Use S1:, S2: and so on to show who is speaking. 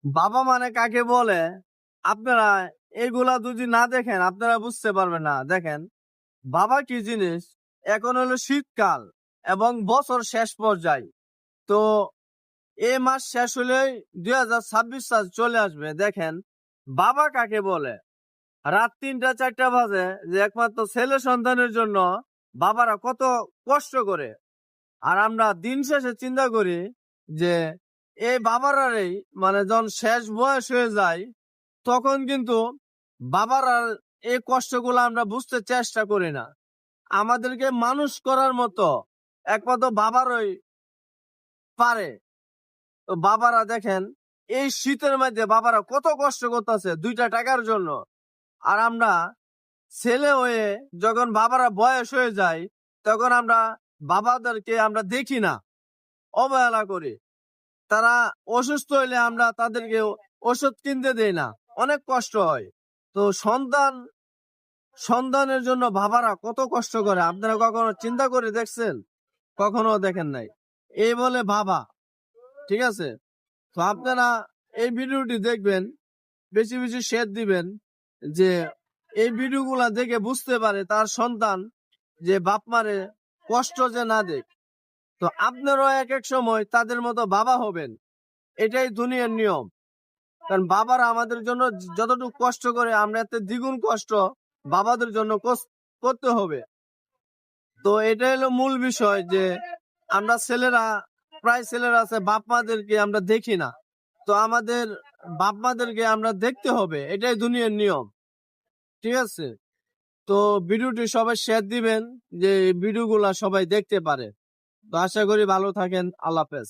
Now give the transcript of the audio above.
S1: বাবা মানে কাকে বলে? আপনারা এগুলা যদি না দেখেন আপনারা বুঝতে পারবেন না। দেখেন, বাবা কি জিনিস? এখন হলো শীতকাল এবং বছর শেষ পর্যায়ে। তো এই মাস শেষ হলেই 2026 সাল চলে আসবে। দেখেন, বাবা কাকে বলে? রাত ৩টা ৪টা বাজে যে একমাত্র ছেলে সন্তানের জন্য বাবারা কত কষ্ট করে। আর আমরা দিন শেষে চিন্তা করি যে এই বাবারাই মানে যখন শেষ বয়স হয়ে যায় তখন কিন্তু বাবারা এই কষ্টগুলো আমরা বুঝতে চেষ্টা করি না। আমাদেরকে মানুষ করার মতো একমাত্র বাবারই পারে। তো বাবারা দেখেন, এই শীতের মধ্যে বাবারা কত কষ্ট করতেছে 2টা টাকার জন্য। আর আমরা ছেলে হয়ে যখন বাবারা বয়স হয়ে যায় তখন আমরা বাবাদেরকে আমরা দেখি না, অবহেলা করি। তারা অসুস্থ হইলে আমরা তাদেরকে ওষুধ কিনতে দেই না, অনেক কষ্ট হয়। তো সন্তানের জন্য বাবারা কত কষ্ট করে আপনারা কখনো চিন্তা করে দেখছেন? কখনো দেখেন নাই। এই বলে বাবা, ঠিক আছে? তো আপনারা এই ভিডিওটি দেখবেন, বেশি বেশি শেয়ার দিবেন, যে এই ভিডিওগুলা দেখে বুঝতে পারে তার সন্তান যে বাপ মারে কষ্ট যে না দেখ। তো আপনারাও এক এক সময় তাদের মতো বাবা হবেন, এটাই দুনিয়ার নিয়ম। কারণ বাবারা আমাদের জন্য যতটুকু কষ্ট করে আমরা এতে দ্বিগুণ কষ্ট বাবাদের জন্য করতে হবে। তো এটা হলো মূল বিষয় যে আমরা ছেলেরা, প্রায় ছেলেরা আছে বাপ মাদেরকে আমরা দেখি না। তো আমাদের বাপ মাদেরকে আমরা দেখতে হবে, এটাই দুনিয়ার নিয়ম, ঠিক আছে? তো ভিডিওটি সবাই শেয়ার দিবেন যে ভিডিওগুলা সবাই দেখতে পারে। তো আশা করি ভালো থাকেন। আল্লাহ হাফেজ।